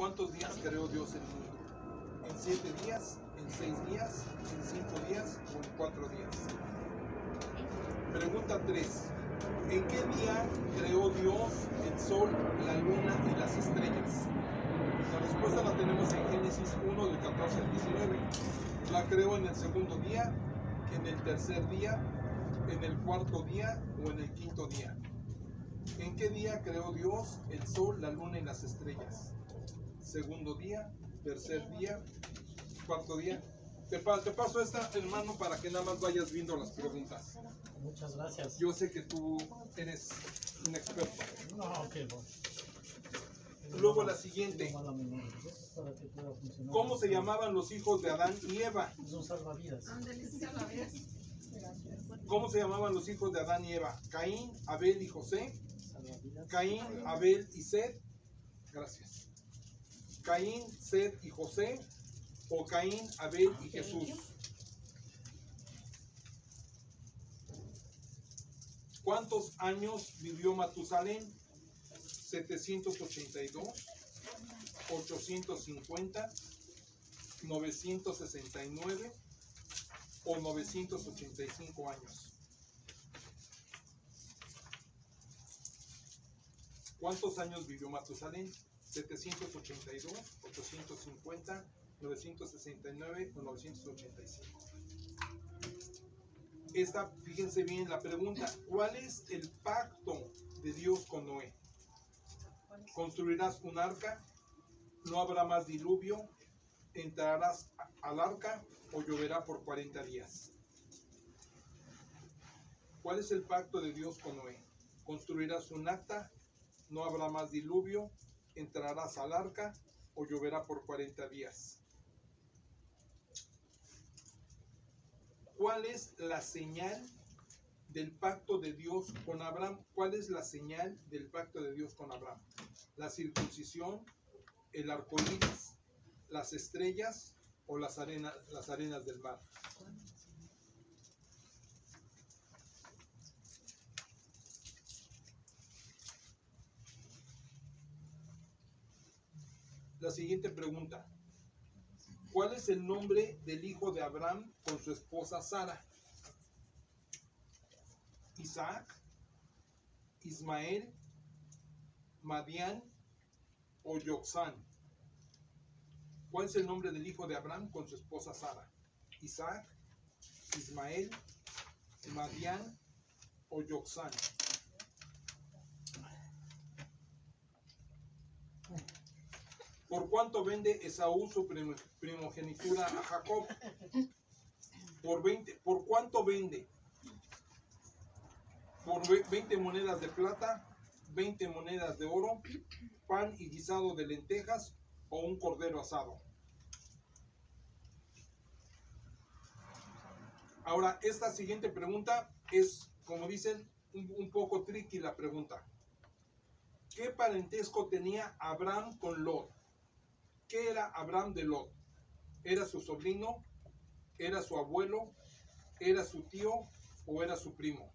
¿Cuántos días creó Dios el mundo? ¿En 7 días? ¿En 6 días? ¿En 5 días? ¿O en 4 días? Pregunta 3. ¿En qué día creó Dios el sol, la luna y las estrellas? La respuesta la tenemos en Génesis 1 del 14 al 19. La creó en el segundo día, en el tercer día, en el cuarto día o en el quinto día. ¿En qué día creó Dios el sol, la luna y las estrellas? Segundo día, tercer día, cuarto día. Te paso esta, hermano, para que nada más vayas viendo las preguntas. Muchas gracias. Yo sé que tú eres un experto. No, ok, bueno. Luego la siguiente. ¿Cómo se llamaban los hijos de Adán y Eva? Es un salvavidas. ¿Cómo se llamaban los hijos de Adán y Eva? Caín, Abel y José. Salvavidas. Caín, Abel y Sed. Gracias. Caín, Sed y José. O Caín, Abel y Jesús. ¿Cuántos años vivió Matusalén? 782, 850, 969 o 985 años. ¿Cuántos años vivió Matusalén? 782, 850, 969 o 985. Esta, fíjense bien la pregunta. ¿Cuál es el pacto de Dios con Noé? ¿Construirás un arca? ¿No habrá más diluvio? ¿Entrarás al arca o lloverá por 40 días? ¿Cuál es el pacto de Dios con Noé? ¿Construirás un arca? ¿No habrá más diluvio? ¿Entrarás al arca o lloverá por 40 días? ¿Cuál es la señal del pacto de Dios con Abraham? ¿Cuál es la señal del pacto de Dios con Abraham? ¿La circuncisión, el arco iris, las estrellas o las arenas del mar? La siguiente pregunta. ¿Cuál es el nombre del hijo de Abraham con su esposa Sara? Isaac, Ismael, Madián o Yoxán. ¿Cuál es el nombre del hijo de Abraham con su esposa Sara? Isaac, Ismael, Madián o Yoxán. ¿Por cuánto vende Esaú su primogenitura a Jacob? ¿Por cuánto vende? ¿Por 20 monedas de plata, 20 monedas de oro, pan y guisado de lentejas o un cordero asado? Ahora, esta siguiente pregunta es, como dicen, un poco tricky la pregunta. ¿Qué parentesco tenía Abraham con Lot? ¿Qué era Abraham de Lot? ¿Era su sobrino? ¿Era su abuelo? ¿Era su tío? ¿O era su primo?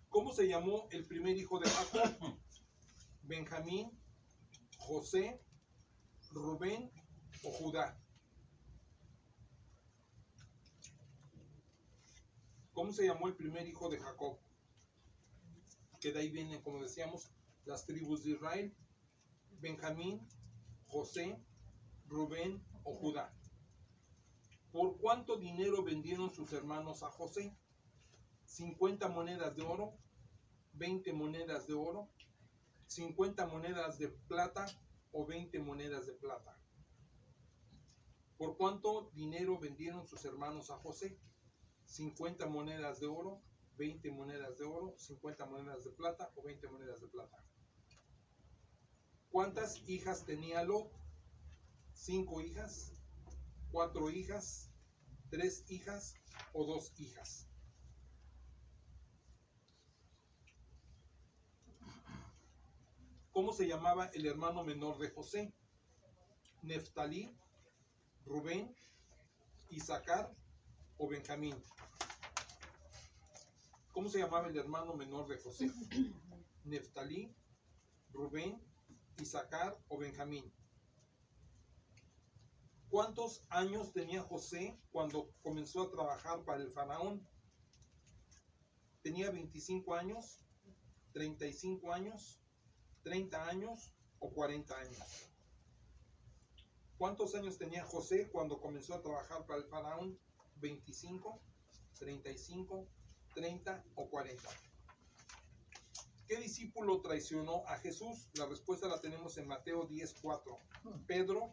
¿Cómo se llamó el primer hijo de Jacob? ¿Benjamín, José, Rubén o Judá? ¿Cómo se llamó el primer hijo de Jacob? Que de ahí vienen, como decíamos, las tribus de Israel. Benjamín, José, Rubén o Judá. ¿Por cuánto dinero vendieron sus hermanos a José? 50 monedas de oro, 20 monedas de oro, 50 monedas de plata o 20 monedas de plata. ¿Por cuánto dinero vendieron sus hermanos a José? 50 monedas de oro, 20 monedas de oro, 50 monedas de plata o 20 monedas de plata. ¿Cuántas hijas tenía Lot? 5 hijas, 4 hijas, 3 hijas o 2 hijas. ¿Cómo se llamaba el hermano menor de José? Neftalí, Rubén, Isaacar o Benjamín. ¿Cómo se llamaba el hermano menor de José? Neftalí, Rubén, Isaacar o Benjamín. ¿Cuántos años tenía José cuando comenzó a trabajar para el faraón? ¿Tenía 25 años, 35 años, 30 años o 40 años? ¿Cuántos años tenía José cuando comenzó a trabajar para el faraón? ¿25, 35, 30 o 40? ¿Qué discípulo traicionó a Jesús? La respuesta la tenemos en Mateo 10:4. Pedro,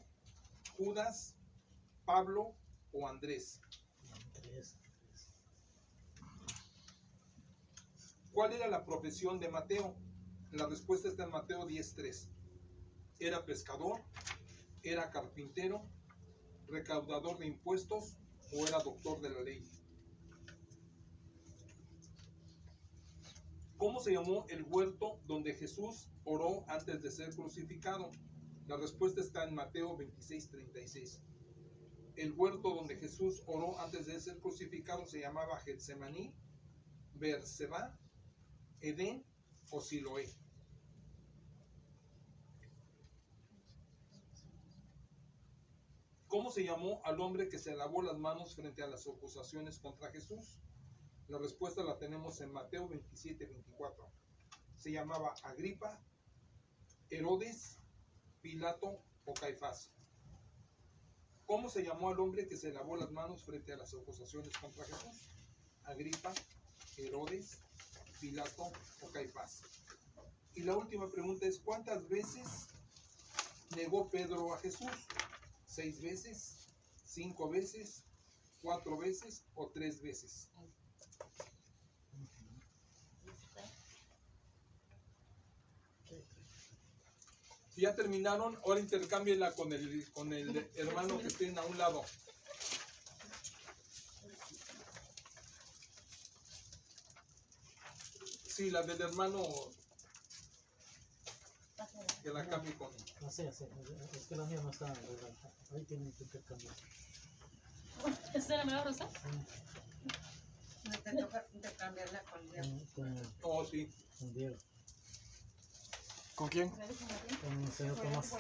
Judas, Pablo o Andrés. ¿Cuál era la profesión de Mateo? La respuesta está en Mateo 10:3. ¿Era pescador? ¿Era carpintero? ¿Recaudador de impuestos? ¿O era doctor de la ley? ¿Cómo se llamó el huerto donde Jesús oró antes de ser crucificado? La respuesta está en Mateo 26:36. El huerto donde Jesús oró antes de ser crucificado se llamaba Getsemaní, Berseba, Edén o Siloé. ¿Cómo se llamó al hombre que se lavó las manos frente a las acusaciones contra Jesús? La respuesta la tenemos en Mateo 27:24. Se llamaba Agripa, Herodes, Pilato o Caifás. ¿Cómo se llamó al hombre que se lavó las manos frente a las acusaciones contra Jesús? Agripa, Herodes, Pilato o Caifás. Y la última pregunta es, ¿cuántas veces negó Pedro a Jesús? ¿6 veces? ¿5 veces? ¿4 veces? ¿O 3 veces? Si ya terminaron, ahora intercámbienla con el hermano que estén a un lado. Sí, la del hermano, que la cambie con... Así, es que la mía no está regalada. Ahí tienen que intercambiar. ¿Esta era la rosa? No te toca intercambiarla con Diego. Oh, sí. Con Diego, ¿Con quién? con el señor Tomás.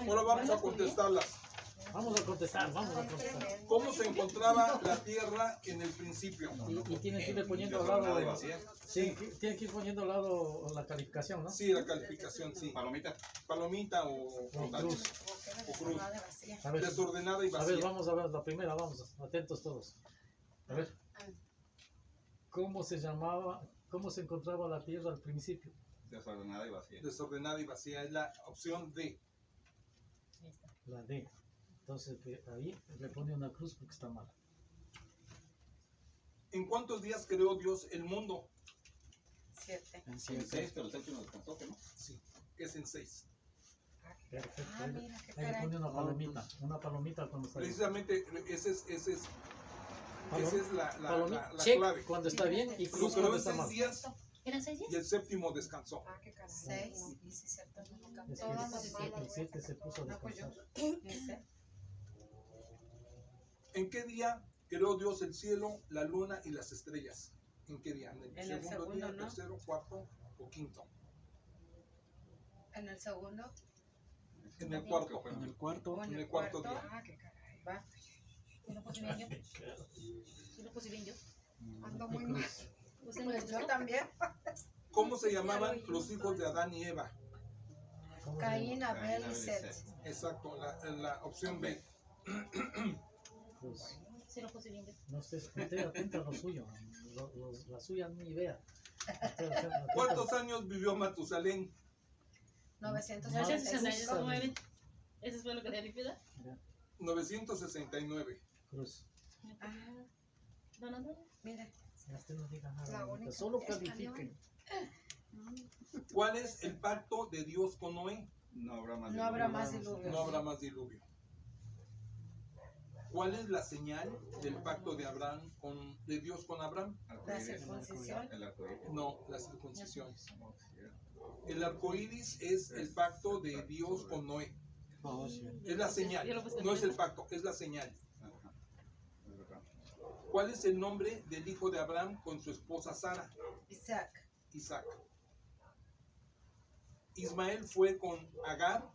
Ahora vamos a contestarlas. Vamos a contestar, vamos a contestar. ¿Cómo se encontraba la tierra en el principio? Y tienen que ir poniendo al lado, sí, tienen que ir poniendo al lado la calificación, ¿no? Sí, la calificación, sí. Palomita. Palomita o Cruz. O cruz. A ver, Desordenada y a ver, vacía. vamos a ver la primera, vamos, atentos todos. A ver, ¿cómo se llamaba, cómo se encontraba la tierra al principio? Desordenada y vacía. Desordenada y vacía es la opción D. La D. Entonces ahí le pone una cruz porque está mal. ¿En cuántos días creó Dios el mundo? 7. En 6, pero el séptimo descansó, ¿no? Sí, es en 6. Perfecto. Ah, mira, qué Ahí le caray. pone una palomita cuando está bien. Precisamente esa es la Palomita, check clave. cuando está bien y Lo cruz creó cuando en está 6 mal. días ¿Eran 6 días? y el séptimo descansó. Ah, qué caray. 6. Y si cierto, no me cambió. Es que el 7 se puso a No, pues yo. descansar. Dice, ¿En qué día creó Dios el cielo, la luna y las estrellas? ¿En qué día? ¿En el En el segundo día, segundo, ¿no? tercero, cuarto o quinto? en el segundo. En el cuarto. En el O En el cuarto día. Ah, qué caray. Va. ¿Sí lo puse bien yo? ¿Sí lo puse bien yo? Ando muy mal. ¿Usted no le Pues gustó? yo también. ¿Cómo se llamaban los hijos de Adán y Eva? ¿Cómo se Caín, llama? Abel y Set. Exacto, la opción B. Cruz. ¿Sí lo puse bien yo? No estés atenta a lo suyo. La suya ni vea. Atenta. ¿Cuántos años vivió Matusalén? 966. 969. ¿Eso fue lo que te limpió? 969. Cruz. Ah, No, no, no. mira. Ya usted no diga La nada. única Solo español. califiquen. ¿Cuál es el pacto de Dios con Noé? No habrá más. No habrá diluvio. más diluvio. No habrá más diluvio. ¿Cuál es la señal del pacto de Dios con Abraham? La circuncisión. El arcoíris. No, la circuncisión. No, sí. El arco iris es el pacto de Dios con Noé. Oh, sí. Es la señal, Yo lo puse no es el bien. pacto, es la señal. Ajá. Es verdad. ¿Cuál es el nombre del hijo de Abraham con su esposa Sara? Isaac. Isaac. Ismael fue con Agar,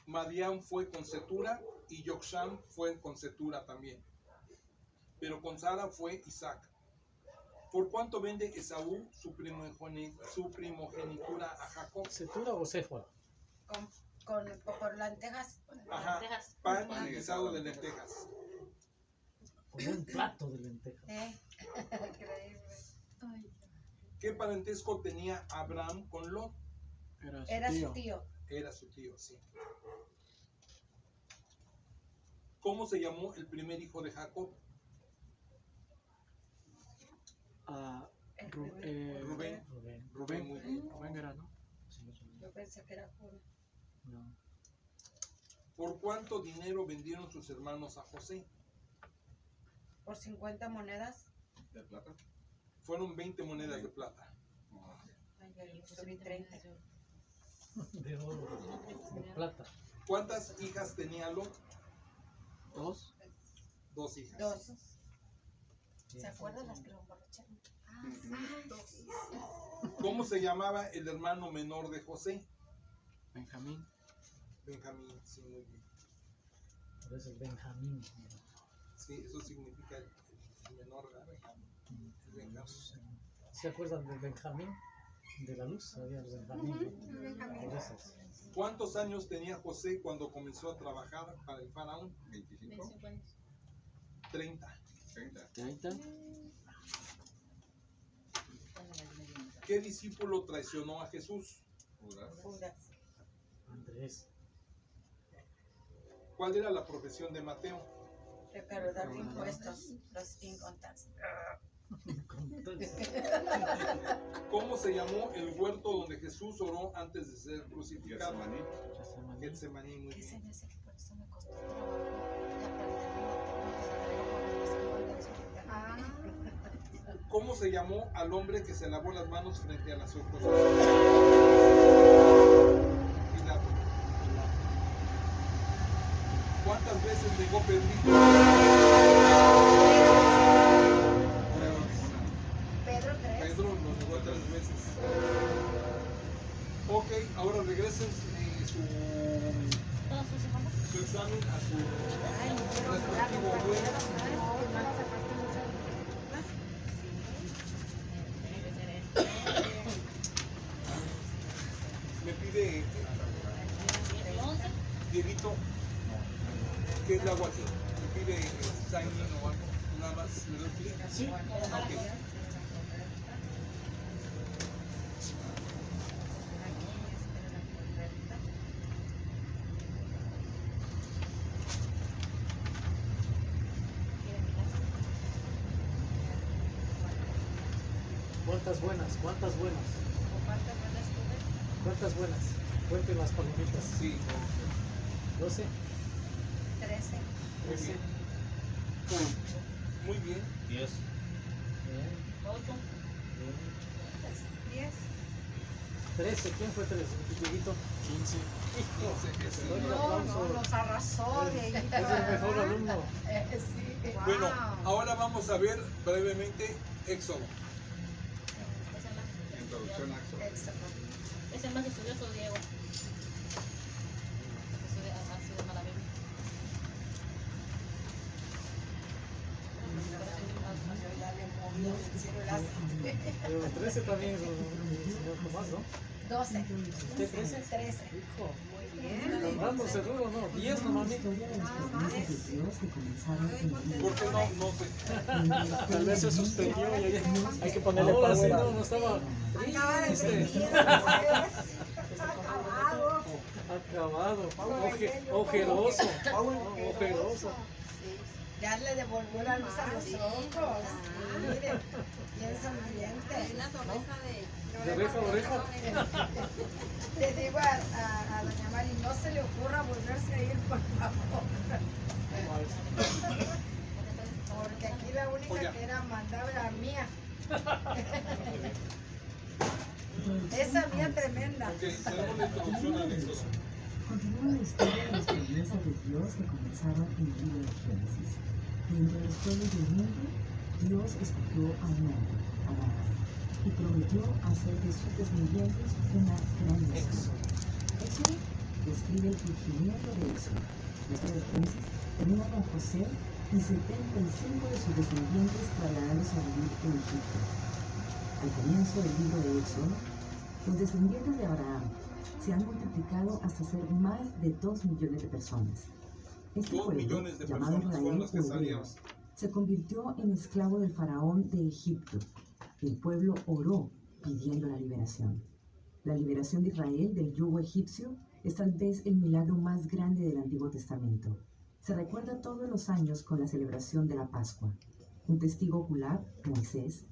Madián fue con Setura y Yokshan fue con Setura también. Pero con Sara fue Isaac. ¿Por cuánto vende Esaú su primogenitura a Jacob? ¿Setura o Sephora? Por lentejas. Ajá, Lentejas. pan y guisado de lentejas. Con un plato de lentejas. Increíble. Ay, ¿Qué parentesco tenía Abraham con Lot? Era su tío. Era su tío, sí. ¿Cómo se llamó el primer hijo de Jacob? El Rubén. primer- Rubén. Rubén. Muy bien. Rubén era, ¿no? Yo pensé que era Judá. No. ¿Por cuánto dinero vendieron sus hermanos a José? Por 50 monedas. ¿De plata? Fueron 20 monedas de plata. No, Ay, yo subí 30. De oro, de plata. ¿Cuántas hijas tenía Lot? 2. 2 hijas. 2. ¿se acuerdan las que lo emborracharon? ¿Cómo se llamaba el hermano menor de José? Benjamín. Benjamín, sí, muy bien. Por eso el Benjamín. Sí, eso significa el menor, ¿verdad? Benjamín. El Benjamín. ¿Se acuerdan del Benjamín? De la luz, había el Benjamín. Por eso. ¿Cuántos años tenía José cuando comenzó a trabajar para el faraón? 25, 25 años. 30. 30. 30. ¿Qué discípulo traicionó a Jesús? Judas. Judas. Andrés. ¿Cuál era la profesión de Mateo? Recaudar impuestos. Los incontables. ¿Cómo se llamó el huerto donde Jesús oró antes de ser crucificado? Getsemaní. Getsemaní, muy ¿Qué se bien. me hace que por eso me costó trabajo la calidad de ¿Cómo se llamó al hombre que se lavó las manos frente a las ojos? Pilato. ¿Cuántas veces negó Pedrito? Pedro 3. Pedro lo negó 3 veces. Ok, ahora regresen todos sus hermanos. su examen a su Ay, quiero respectivo vuelo. Me pide Dieguito, ¿qué es la agua aquí? Me pide sign in o algo, nada más le doy clic. Sí. Ok. ¿Cuántas buenas? ¿Cuántas buenas? ¿Cuántas buenas? Cuenten las palomitas. Sí, 12, 13. 13. muy bien. 10. Bien, 8. bien. 10. 13. ¿Quién fue 13? Dieguito. 15. Hijo. Doy un No, aplauso. nos arrasó, Dieguito. Es el mejor alumno. Sí. Bueno, ahora vamos a ver brevemente Éxodo. Introducción a Éxodo. Éxodo. Es el más estudioso, Diego. Estudia más la Biblia. Yo ya le moví el celular. Pero 13 también es el señor Tomás, ¿no? 12. ¿Usted 13? 13. Hijo. Muy bien. Contándose duro, ¿no? 10 nomás. ¿Por qué no? No sé. Tal vez se suspendió y hay que ponerle Ahora sí, power. no estaba. Acaba de Este, venir. Acabado. acabado. Ojeroso. Ojeroso. Ya le devolvió la luz a los ojos. Miren, bien sonriente. De oreja a oreja. Le digo a doña Mari, no se le ocurra volverse a ir, por favor. Porque aquí la única Oiga. que era mandable era mía. Esa mía tremenda. Ok, tenemos la introducción al Éxodo. Continúa la historia de las promesas de Dios que comenzaron en el libro de Génesis. Dentro de los pueblos del mundo, Dios escogió a un hombre, Adán. y proveyó hacer de sus descendientes una gran nación. Éxodo describe el surgimiento de Éxodo. La historia de Génesis termina con José y 75 de sus descendientes trasladados a vivir en Egipto. Al comienzo del libro de Éxodo, los descendientes de Abraham se han multiplicado hasta ser más de 2 millones de personas. Este 2 pueblo, millones de llamado personas fueron las que Israel o salieron. hebreos, se convirtió en esclavo del faraón de Egipto. El pueblo oró pidiendo la liberación. La liberación de Israel del yugo egipcio es tal vez el milagro más grande del Antiguo Testamento. Se recuerda todos los años con la celebración de la Pascua. Un testigo ocular, Moisés,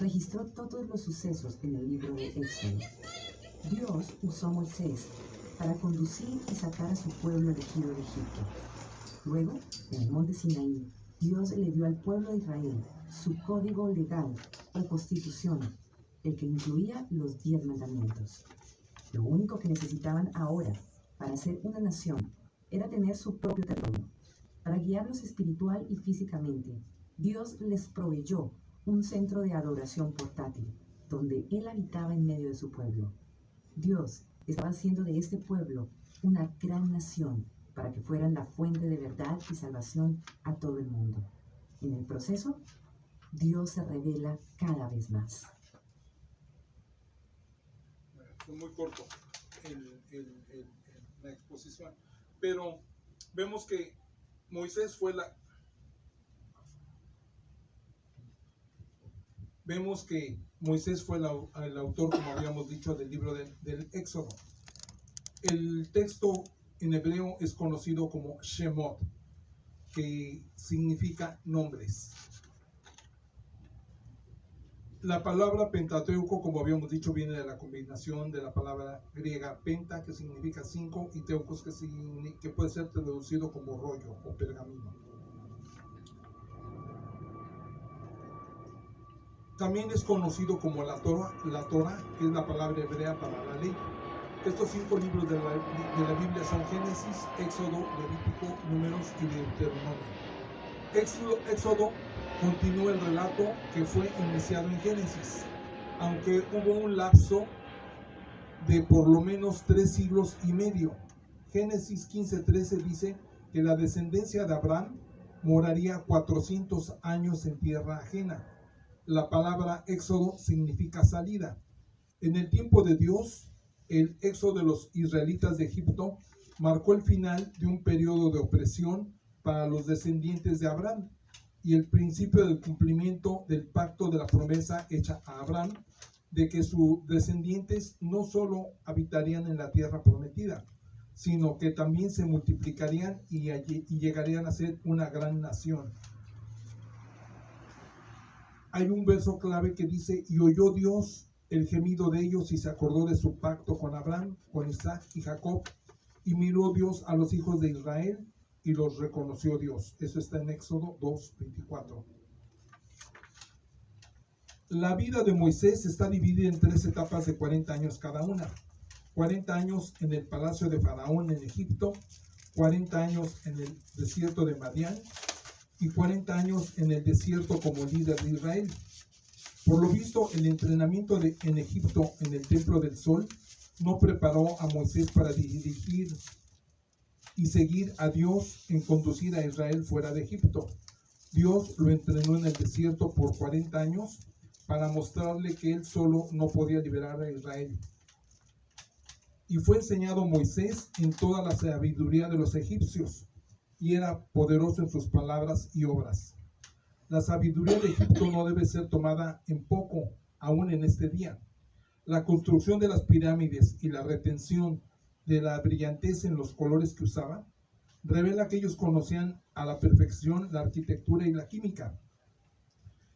registró todos los sucesos en el libro de Éxodo. Dios usó a Moisés para conducir y sacar a su pueblo elegido de Egipto. Luego, en el monte Sinaí, Dios le dio al pueblo de Israel su código legal o constitución, el que incluía los 10 mandamientos. Lo único que necesitaban ahora para ser una nación era tener su propio territorio. Para guiarlos espiritual y físicamente, Dios les proveyó un centro de adoración portátil, donde Él habitaba en medio de su pueblo. Dios estaba haciendo de este pueblo una gran nación para que fueran la fuente de verdad y salvación a todo el mundo. En el proceso, Dios se revela cada vez más. Fue muy corto la exposición, pero vemos que Moisés fue el autor, como habíamos dicho, del libro del Éxodo. El texto en hebreo es conocido como Shemot, que significa nombres. La palabra Pentateuco, como habíamos dicho, viene de la combinación de la palabra griega penta, que significa 5, y teucos, que puede ser traducido como rollo o pergamino. También es conocido como la Torah, que es la palabra hebrea para la ley. Estos 5 libros de la Biblia son Génesis, Éxodo, Levítico, Números y Deuteronomio. Éxodo continúa el relato que fue iniciado en Génesis, aunque hubo un lapso de por lo menos 3 siglos y medio. Génesis 15:13 dice que la descendencia de Abraham moraría 400 años en tierra ajena. La palabra éxodo significa salida. En el tiempo de Dios, el éxodo de los israelitas de Egipto marcó el final de un periodo de opresión para los descendientes de Abraham y el principio del cumplimiento del pacto de la promesa hecha a Abraham de que sus descendientes no solo habitarían en la tierra prometida, sino que también se multiplicarían y llegarían a ser una gran nación. Hay un verso clave que dice: y oyó Dios el gemido de ellos y se acordó de su pacto con Abraham, con Isaac y Jacob, y miró Dios a los hijos de Israel y los reconoció Dios. Eso está en Éxodo 2:24. La vida de Moisés está dividida en 3 etapas de 40 años cada una. 40 años en el palacio de Faraón en Egipto, 40 años en el desierto de Madián y 40 años en el desierto como líder de Israel. Por lo visto, el entrenamiento en Egipto en el Templo del Sol no preparó a Moisés para dirigir y seguir a Dios en conducir a Israel fuera de Egipto. Dios lo entrenó en el desierto por 40 años para mostrarle que él solo no podía liberar a Israel. Y fue enseñado Moisés en toda la sabiduría de los egipcios, y era poderoso en sus palabras y obras. La sabiduría de Egipto no debe ser tomada en poco, aún en este día. La construcción de las pirámides y la retención de la brillantez en los colores que usaban revela que ellos conocían a la perfección la arquitectura y la química.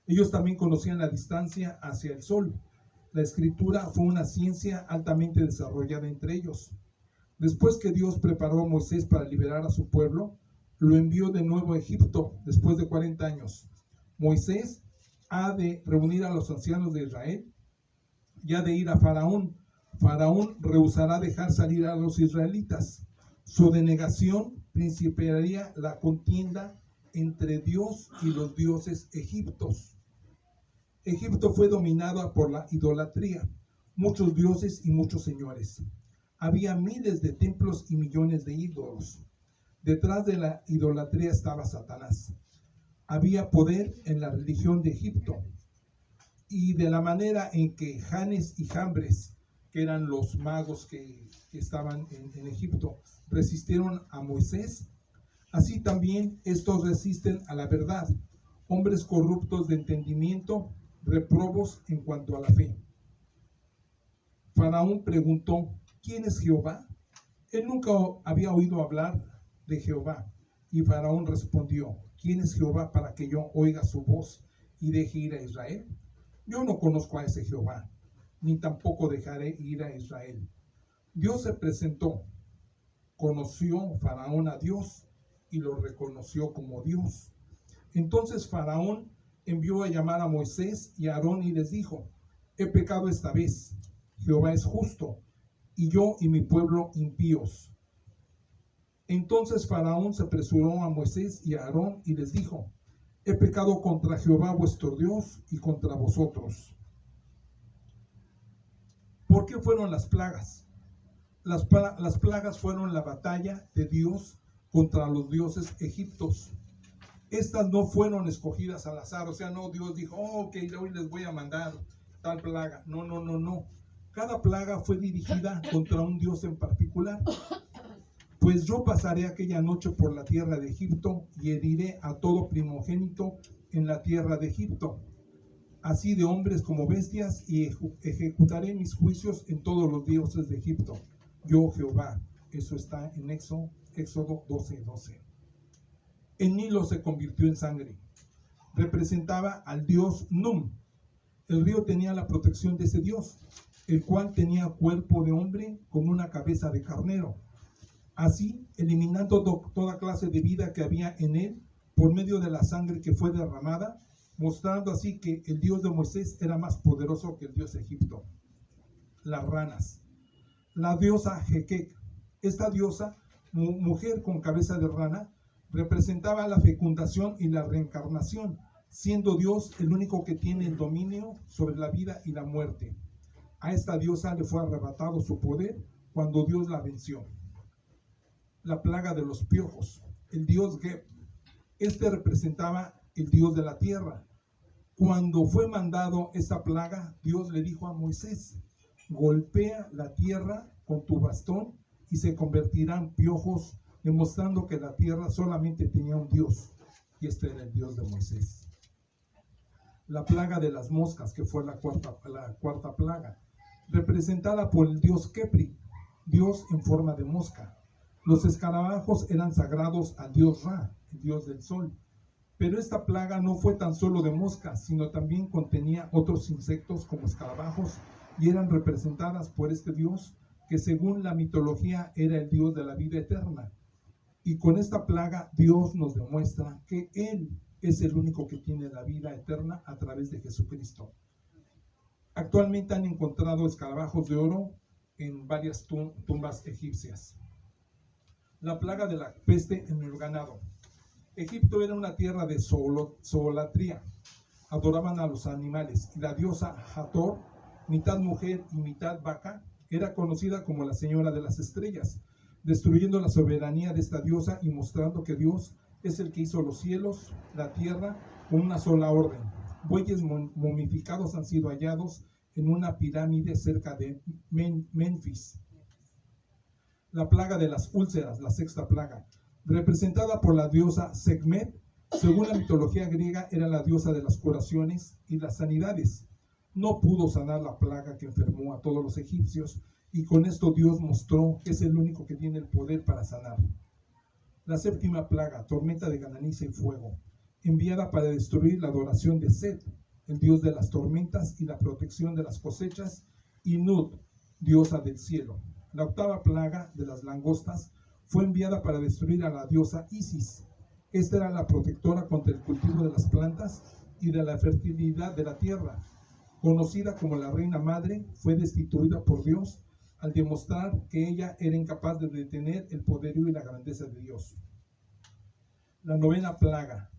Ellos también conocían la distancia hacia el sol. La escritura fue una ciencia altamente desarrollada entre ellos. Después que Dios preparó a Moisés para liberar a su pueblo, lo envió de nuevo a Egipto después de 40 años. Moisés ha de reunir a los ancianos de Israel y ha de ir a Faraón. Faraón rehusará dejar salir a los israelitas. Su denegación principiaría la contienda entre Dios y los dioses egipcios. Egipto fue dominada por la idolatría, muchos dioses y muchos señores. Había miles de templos y millones de ídolos. Detrás de la idolatría estaba Satanás. Había poder en la religión de Egipto. Y de la manera en que Janes y Jambres, que eran los magos que estaban en Egipto, resistieron a Moisés, así también estos resisten a la verdad, hombres corruptos de entendimiento, reprobos en cuanto a la fe. Faraón preguntó, ¿quién es Jehová? Él nunca había oído hablar de Jehová. Y Faraón respondió, ¿quién es Jehová para que yo oiga su voz y deje ir a Israel? Yo no conozco a ese Jehová, ni tampoco dejaré ir a Israel. Dios se presentó, conoció Faraón a Dios y lo reconoció como Dios. Entonces Faraón envió a llamar a Moisés y a Aarón y les dijo, he pecado esta vez, Jehová es justo, y yo y mi pueblo impíos. Entonces Faraón se apresuró a Moisés y a Aarón y les dijo, he pecado contra Jehová vuestro Dios y contra vosotros. ¿Por qué fueron las plagas? Las plagas fueron la batalla de Dios contra los dioses egipcios. Estas no fueron escogidas al azar, o sea, no, Dios dijo, ok, hoy les voy a mandar tal plaga. No. Cada plaga fue dirigida contra un dios en particular. Pues yo pasaré aquella noche por la tierra de Egipto y heriré a todo primogénito en la tierra de Egipto, así de hombres como bestias, y ejecutaré mis juicios en todos los dioses de Egipto. Yo Jehová. Eso está en Éxodo 12:12. El Nilo se convirtió en sangre. Representaba al dios Num. El río tenía la protección de ese dios, el cual tenía cuerpo de hombre con una cabeza de carnero. Así, eliminando toda clase de vida que había en él por medio de la sangre que fue derramada, mostrando así que el Dios de Moisés era más poderoso que el Dios de Egipto. Las ranas. La diosa Jequec. Esta diosa, mujer con cabeza de rana, representaba la fecundación y la reencarnación, siendo Dios el único que tiene el dominio sobre la vida y la muerte. A esta diosa le fue arrebatado su poder cuando Dios la venció. La plaga de los piojos. El dios Geb. Este representaba el Dios de la tierra. Cuando fue mandado esta plaga, Dios le dijo a Moisés, golpea la tierra con tu bastón y se convertirán piojos, demostrando que la tierra solamente tenía un Dios, y este era el Dios de Moisés. La plaga de las moscas, que fue la cuarta plaga, representada por el dios Kepri, Dios en forma de mosca. Los escarabajos eran sagrados al dios Ra, el dios del sol. Pero esta plaga no fue tan solo de moscas, sino también contenía otros insectos como escarabajos, y eran representadas por este dios, que según la mitología era el dios de la vida eterna. Y con esta plaga Dios nos demuestra que Él es el único que tiene la vida eterna a través de Jesucristo. Actualmente han encontrado escarabajos de oro en varias tumbas egipcias. La plaga de la peste en el ganado. Egipto era una tierra de zoolatría. Adoraban a los animales. Y la diosa Hathor, mitad mujer y mitad vaca, era conocida como la señora de las estrellas, destruyendo la soberanía de esta diosa y mostrando que Dios es el que hizo los cielos, la tierra, con una sola orden. Bueyes momificados han sido hallados en una pirámide cerca de Memphis. La plaga de las úlceras, la sexta plaga, representada por la diosa Sekhmet, según la mitología griega era la diosa de las curaciones y las sanidades. No pudo sanar la plaga que enfermó a todos los egipcios, y con esto Dios mostró que es el único que tiene el poder para sanar. La séptima plaga, tormenta de granizo y fuego, enviada para destruir la adoración de Set, el dios de las tormentas y la protección de las cosechas, y Nut, diosa del cielo. La octava plaga de las langostas fue enviada para destruir a la diosa Isis. Esta era la protectora contra el cultivo de las plantas y de la fertilidad de la tierra. Conocida como la reina madre, fue destituida por Dios al demostrar que ella era incapaz de detener el poderío y la grandeza de Dios. La novena plaga,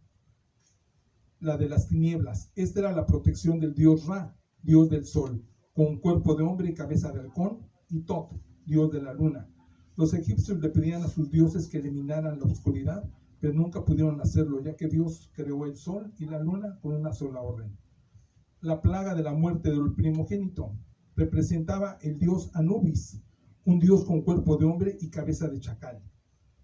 la de las tinieblas. Esta era la protección del dios Ra, dios del sol, con cuerpo de hombre y cabeza de halcón, y Tot, dios de la luna. Los egipcios le pedían a sus dioses que eliminaran la oscuridad, pero nunca pudieron hacerlo, ya que Dios creó el sol y la luna con una sola orden. La plaga de la muerte del primogénito representaba el dios Anubis, un dios con cuerpo de hombre y cabeza de chacal.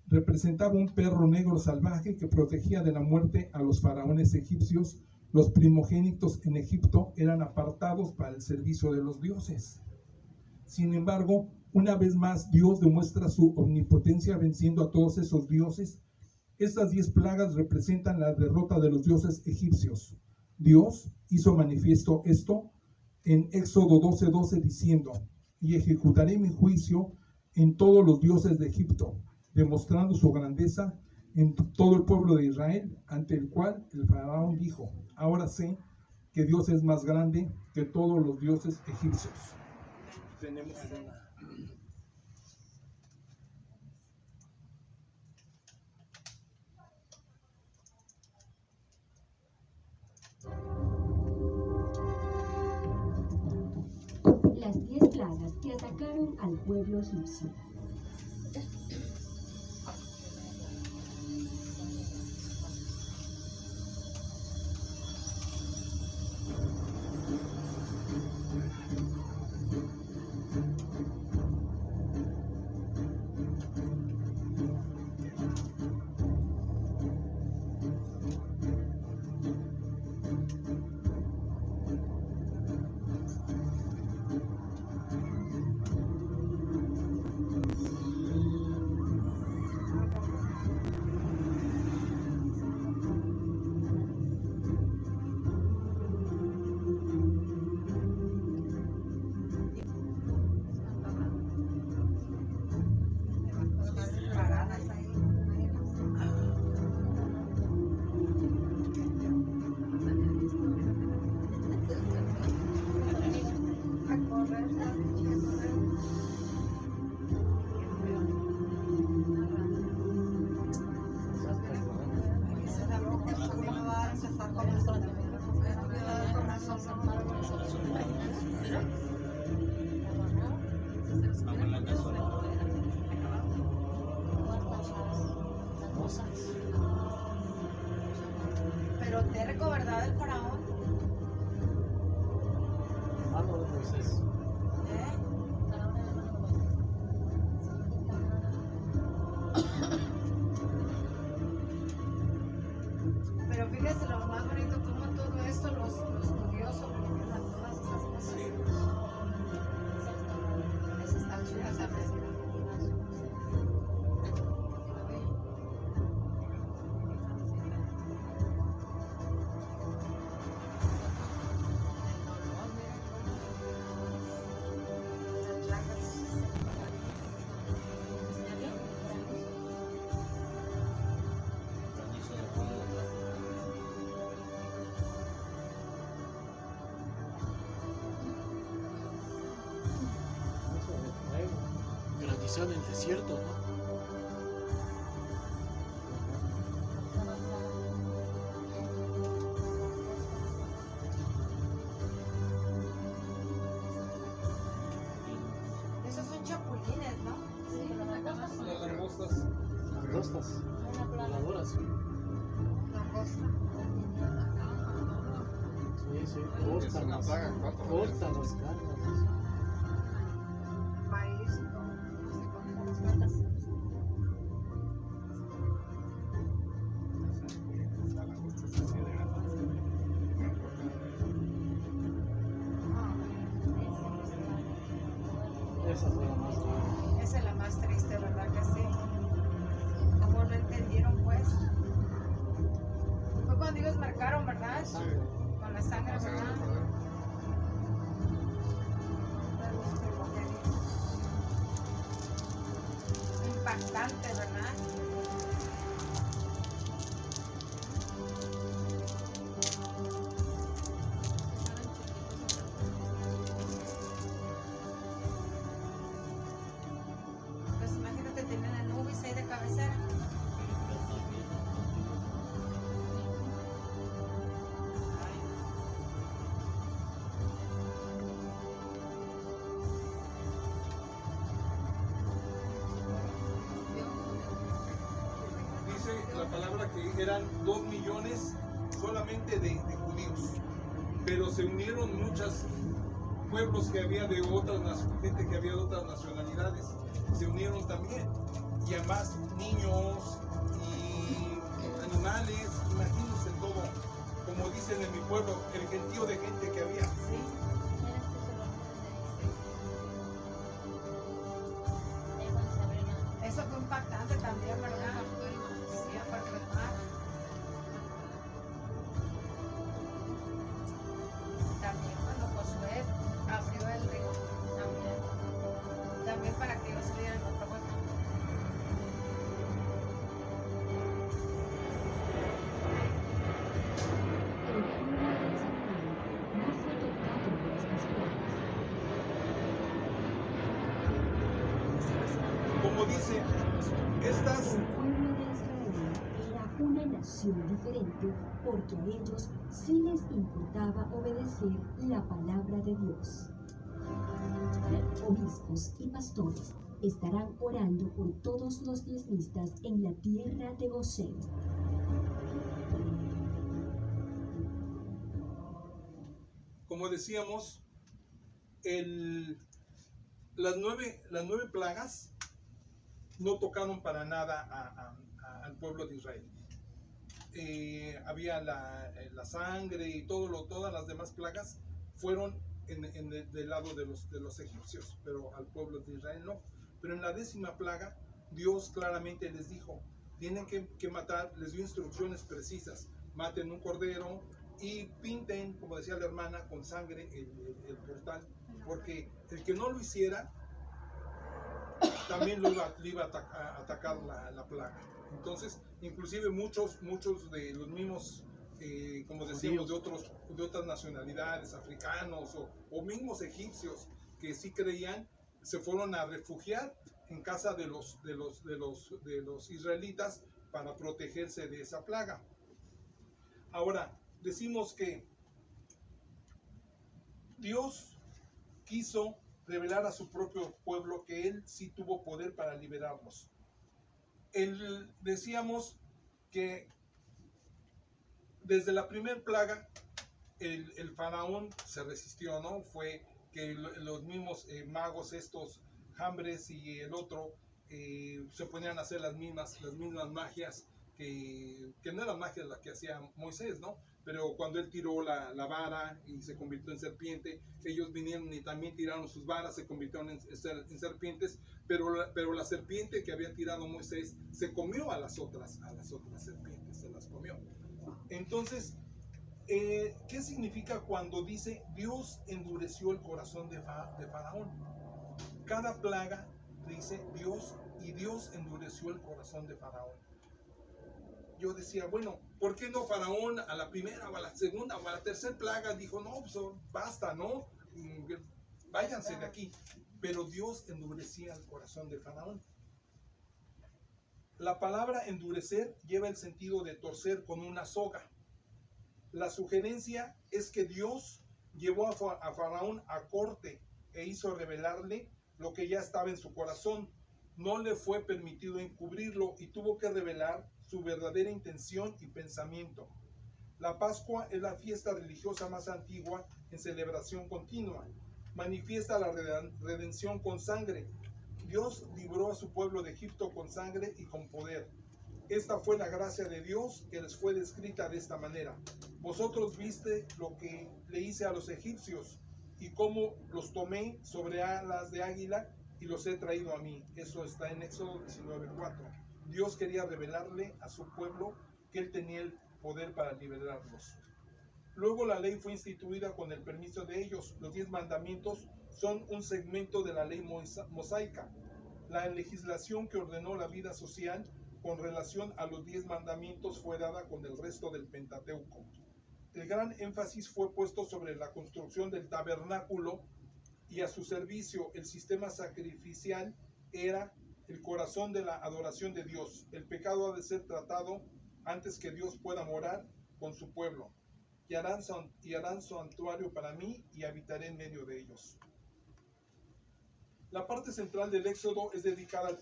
Representaba un perro negro salvaje que protegía de la muerte a los faraones egipcios. Los primogénitos en Egipto eran apartados para el servicio de los dioses. Sin embargo, una vez más Dios demuestra su omnipotencia venciendo a todos esos dioses. Estas 10 plagas representan la derrota de los dioses egipcios. Dios hizo manifiesto esto en Éxodo 12:12 diciendo: y ejecutaré mi juicio en todos los dioses de Egipto, demostrando su grandeza en todo el pueblo de Israel, ante el cual el faraón dijo: ahora sé que Dios es más grande que todos los dioses egipcios. Tenemos una... Las 10 plagas que atacaron al pueblo egipcio. Pero terco, ¿verdad, el faraón? Mano de Moisés. Pero fíjese lo más bonito, como todo esto los curiosos a todas esas cosas. Eso está chido, ¿sabes? Granizo en el desierto, ¿no? Esos son chapulines, ¿no? Las langostas. Langostas. Voladoras. Langosta. Sí, sí. Es Cortan una las, plaga, ¿cuánto? cortan las carnes. Maíz. La langosta es así de grande. Esa es la más grande. Esa es la más triste, ¿verdad que sí? ¿Cómo lo entendieron, pues? Fue cuando ellos marcaron, ¿verdad? Sangre. Con la sangre, La sangre ¿verdad? del cordero. De los primogénitos. Impactante, ¿verdad? Pues imagínate, tienen a Anubis ahí de cabecera. cuenta que eran 2 millones solamente de judíos, pero se unieron muchos pueblos que había de otras, gente que había de otras nacionalidades, se unieron también, y además niños y animales, imagínense todo, como dicen en mi pueblo, el gentío de gente que había. Eso fue impactante también, ¿verdad? Sí, aparte del mar. También cuando Josué abrió el río, también para que ellos vieran otra vuelta. El pueblo de Israel no fue tocado por estas plagas. Como dice, estas El pueblo de Israel era una nación diferente porque a ellos sí les importaba obedecer la palabra de Dios. Obispos y pastores estarán orando por todos los diezmistas en la tierra de Gosén. como decíamos, las nueve plagas no tocaron para nada al pueblo de Israel. Había la sangre y todas las demás plagas fueron del lado de los egipcios, pero al pueblo de Israel no. Pero en la 10ª plaga, Dios claramente les dijo, tienen que matar, les dio instrucciones precisas, maten un cordero y pinten, como decía la hermana, con sangre el portal, porque el que no lo hiciera, también le iba a atacar la plaga. Entonces, inclusive muchos de los mismos, como decíamos, de otras nacionalidades, africanos o mismos egipcios que sí creían, se fueron a refugiar en casa de los israelitas para protegerse de esa plaga. Ahora, decimos que Dios quiso revelar a su propio pueblo que Él sí tuvo poder para liberarlos. Decíamos que desde la primera plaga el faraón se resistió, ¿no? Fue que los mismos magos, estos Jambres y el otro, se ponían a hacer las mismas magias que no eran magias las que hacía Moisés, ¿no? Pero cuando él tiró la vara y se convirtió en serpiente, ellos vinieron y también tiraron sus varas, se convirtieron en serpientes, pero la serpiente que había tirado Moisés se comió a las otras serpientes, se las comió. Entonces, ¿qué significa cuando dice Dios endureció el corazón de Faraón? Cada plaga dice Dios endureció el corazón de Faraón. Yo decía, bueno, ¿por qué no Faraón a la primera o a la segunda o a la tercera plaga dijo, no, pues basta, ¿no? Váyanse de aquí. Pero Dios endurecía el corazón de Faraón. La palabra endurecer lleva el sentido de torcer con una soga. La sugerencia es que Dios llevó a Faraón a corte e hizo revelarle lo que ya estaba en su corazón. No le fue permitido encubrirlo y tuvo que revelar su verdadera intención y pensamiento. La Pascua es la fiesta religiosa más antigua en celebración continua. Manifiesta la redención con sangre. Dios libró a su pueblo de Egipto con sangre y con poder. Esta fue la gracia de Dios que les fue descrita de esta manera. Vosotros viste lo que le hice a los egipcios y cómo los tomé sobre alas de águila y los he traído a mí. Eso está en Éxodo 19:4. Dios quería revelarle a su pueblo que Él tenía el poder para liberarlos. Luego la ley fue instituida con el permiso de ellos. Los 10 mandamientos son un segmento de la ley mosaica. La legislación que ordenó la vida social con relación a los 10 mandamientos fue dada con el resto del Pentateuco. El gran énfasis fue puesto sobre la construcción del tabernáculo y a su servicio el sistema sacrificial era el corazón de la adoración de Dios. El pecado ha de ser tratado antes que Dios pueda morar con su pueblo. Y harán santuario para mí y habitaré en medio de ellos. La parte central del Éxodo es dedicada al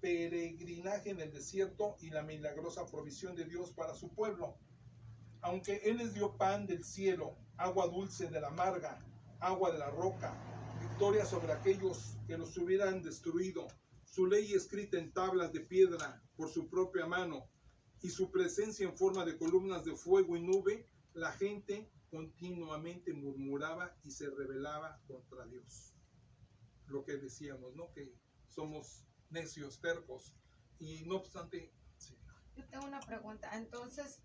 peregrinaje en el desierto y la milagrosa provisión de Dios para su pueblo. Aunque Él les dio pan del cielo, agua dulce de la amarga, agua de la roca, victoria sobre aquellos que los hubieran destruido, su ley escrita en tablas de piedra por su propia mano, y su presencia en forma de columnas de fuego y nube, la gente continuamente murmuraba y se rebelaba contra Dios. Lo que decíamos, ¿no? Que somos necios, tercos, y no obstante, sí. Yo tengo una pregunta. Entonces,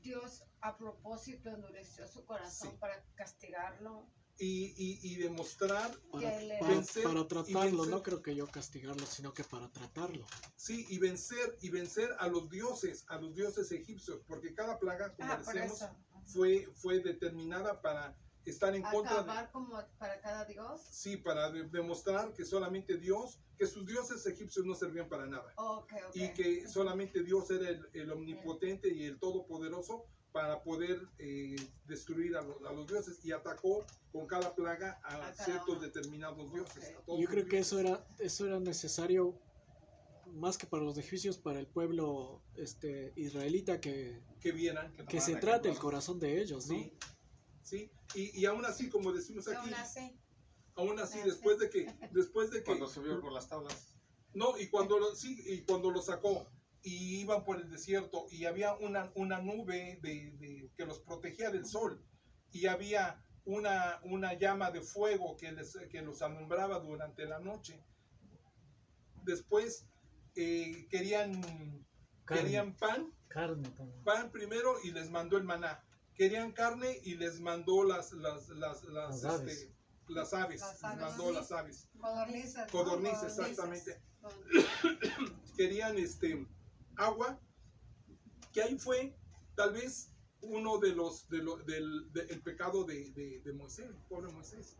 Dios a propósito endureció su corazón Sí. para castigarlo. Y demostrar, Para tratarlo, vencer. no creo que yo castigarlo, sino que para tratarlo. sí, y vencer a los dioses egipcios, porque cada plaga, como Por decíamos, eso. fue determinada para estar en contra de, Acabar como para cada dios. sí, para demostrar que solamente Dios, que sus dioses egipcios no servían para nada, Ok. y que solamente Dios era el omnipotente y el todopoderoso para poder destruir a los dioses, y atacó con cada plaga a cada ciertos uno. determinados dioses. Ok. a todos Yo creo los que dioses. eso era necesario más que para los egipcios, para el pueblo israelita, que Que vieran, que se trate el corazón de ellos, ¿no? sí, sí, y aún así, como decimos aquí, Aún así. después de que Cuando subió por las tablas. no, y cuando lo sacó y iban por el desierto y había una nube que los protegía del sol, y había una llama de fuego que los alumbraba durante la noche. Después querían Carne también. pan primero, y les mandó el maná. Querían carne y les mandó las aves. aves. Les mandó las aves. Codornices. Codornices, exactamente. Querían agua, que ahí fue tal vez uno del pecado de Moisés, el pobre Moisés,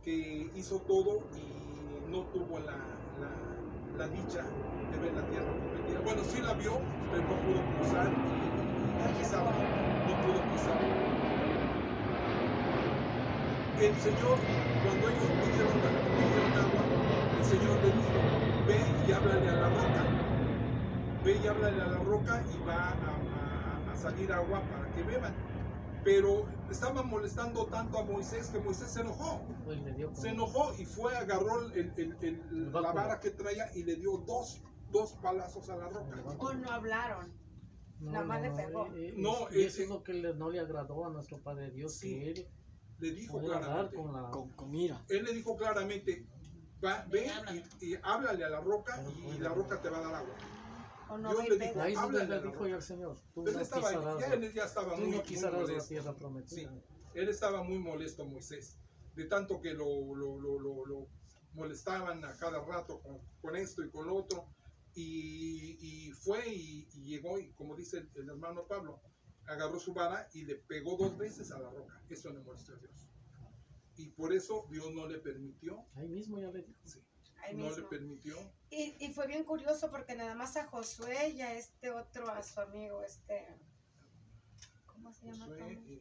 que hizo todo y no tuvo la dicha de ver la tierra prometida. Bueno, sí la vio, pero no pudo cruzar y pisarla, no pudo pisarla. El Señor, cuando ellos pidieron agua, el Señor le dijo: ve y háblale a la roca. Ve y háblale a la roca, y va a salir agua para que beban. Pero estaban molestando tanto a Moisés que Moisés se enojó. Pues le dio Se enojó y fue, agarró la vara que traía y le dio dos palazos a la roca. O no hablaron. Nada más le pegó. No, y eso es lo que no le agradó a nuestro Padre Dios, sí, que él Le dijo pudiera hablar claramente. con la... Con ira. Él le dijo claramente: ve y háblale a la roca, y la roca te va a dar agua. O no Dios ve le y dijo: pega. Ahí es donde háblale a le la dijo roca. ya al Señor, tú Él no estaba, pisarás, ya estaba tú muy, no muy pisarás la molesto. tierra Sí, prometida. él estaba muy molesto, Moisés, de tanto que lo molestaban a cada rato con esto y con lo otro, y fue y llegó, y como dice el hermano Pablo, agarró su vara y le pegó 2 veces a la roca. Eso le molestó a Dios, y por eso Dios no le permitió, Ahí mismo ya le dijo. sí, Ahí no mismo. le permitió. Y fue bien curioso porque nada más a Josué y a otro, a su amigo, ¿cómo se llama? Josué, Tommy?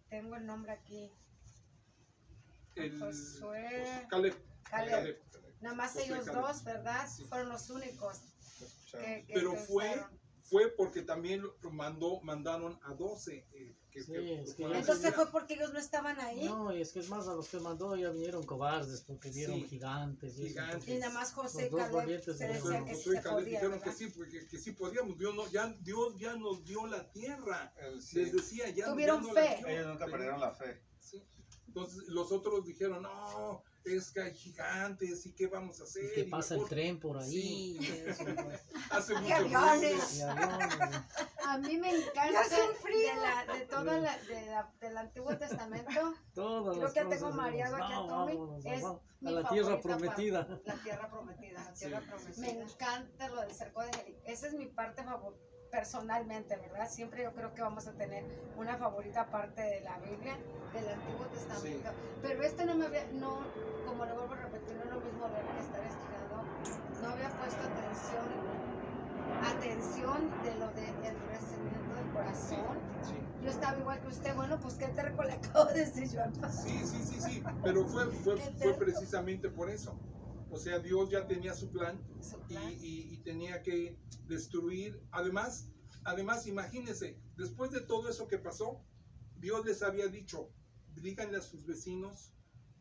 Tengo el nombre aquí. Josué. Caleb. Caleb. Nada más Josué, ellos Caleb. dos, ¿verdad? Sí. Fueron los únicos que Pero pensaron. fue porque también mandaron a 12. Sí, es que fueron a Entonces seguir. fue porque ellos no estaban ahí. No, y es que es más, a los que mandó ya vinieron cobardes porque vieron Sí, gigantes. Y eso, gigantes. entonces, Y nada más José y los dos Caleb valientes se de decía verdad. que sí Josué y se Caleb podía, dijeron ¿verdad? que sí, que sí podíamos. Dios ya nos dio la tierra. Sí. Les decía, ya Tuvieron ya nos la fe. dio. Ellos nunca perdieron la fe. Sí. Entonces los otros dijeron: no, es que hay gigantes, ¿y qué vamos a hacer? Y que Y pasa el mejor- tren por ahí. Sí. y eso, pues, Hace Y mucho aviones. y aviones. A mí me Ya encanta hace un frío. Del Antiguo Testamento, Todas creo las que cosas, tengo mareado aquí a no, Tommy, vámonos, es vamos mi a la favorita tierra prometida. la tierra prometida, la tierra Sí. prometida. Me encanta lo del cerco de Jericó. Esa es mi parte favorita, personalmente, ¿verdad? Siempre yo creo que vamos a tener una favorita parte de la Biblia, del Antiguo Testamento. Pero esto no, como lo vuelvo a repetir, no es lo mismo ver que estar estudiando. No había puesto atención de lo del endurecimiento del corazón. Sí. Yo estaba igual que usted, bueno, pues qué terco le acabo de decir yo al pastor. Sí, pero fue precisamente por eso. O sea, Dios ya tenía su plan Su plan. y tenía que destruir. Además, imagínense, después de todo eso que pasó, Dios les había dicho, díganle a sus vecinos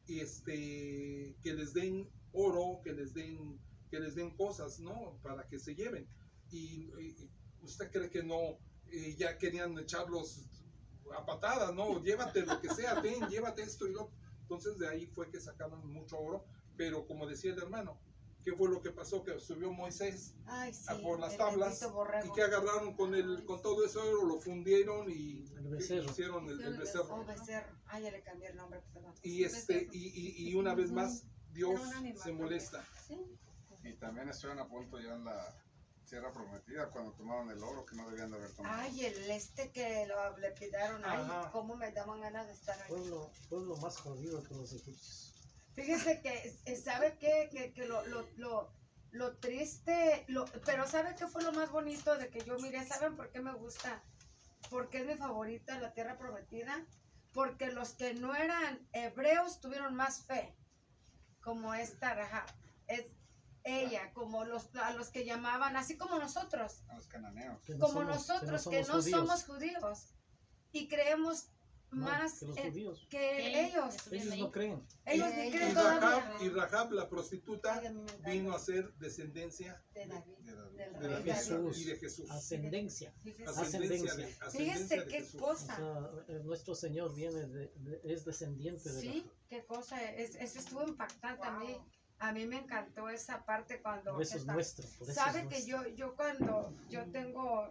que les den oro, que les den cosas, ¿no? Para que se lleven. Y usted cree que no, ya querían echarlos a patadas, ¿no? Llévate lo que sea, llévate esto y lo. Entonces de ahí fue que sacaron mucho oro, pero como decía el hermano, ¿qué fue lo que pasó? Que subió Moisés Ay, sí, por las el tablas bendito borrego. y que agarraron con todo eso oro, lo fundieron y El becerro. hicieron el becerro. Oh, becerro. Ay, ya le cambié el nombre, perdón. Y una vez más Dios Era un animal se molesta. también. Y también estuvieron a punto ya en la Tierra Prometida cuando tomaron el oro que no debían de haber tomado. Ay, que le pidieron, ay, Ajá. cómo me daban ganas de estar ahí. Pueblo más jodido que los egipcios. Fíjese que, ¿sabe qué? Que lo triste, pero ¿sabe qué fue lo más bonito de que yo miré? ¿Saben por qué me gusta? Porque es mi favorita, la Tierra Prometida. Porque los que no eran hebreos tuvieron más fe, como esta Rahab. Es ella, como a los que llamaban, así como nosotros, A los cananeos. Que no como somos- nosotros, que que no no somos somos judíos. Y creemos más que los en- judíos. que ellos. Ellos no creen. Ellos ni Y creen todavía. Rahab, la prostituta, Ay, a mí me encanta. vino a ser descendencia De David. De David. Del de rey David Jesús. y de Jesús. Ascendencia. Fíjese, Ascendencia de fíjese qué Jesús. O cosa. sea, nuestro Señor viene es descendiente de Sí, qué cosa. Eso estuvo impactante a mí. A mí me encantó esa parte cuando. por eso es está- nuestro. Por eso Sabe es que nuestro. yo cuando yo tengo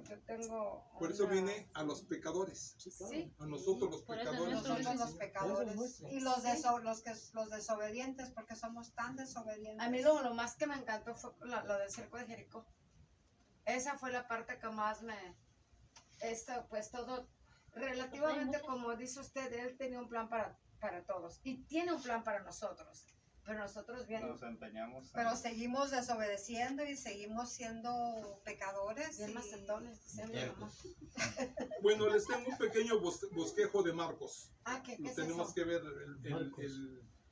Por eso una- viene a los pecadores, Sí, a nosotros los Por eso pecadores. nosotros Nosotros los Por eso pecadores es nuestro. y los desobedientes porque somos tan desobedientes. a mí lo más que me encantó fue lo del cerco de Jericó. Esa fue la parte que más pues todo, relativamente como dice usted, él tenía un plan para todos y tiene un plan para nosotros, pero nosotros bien, Nos empeñamos. Pero seguimos desobedeciendo y seguimos siendo pecadores. bien y- macetones, decía mi mamá. Bueno, les tengo un pequeño bosquejo de Marcos. Ah, ¿qué es Tenemos eso? que ver Marcos.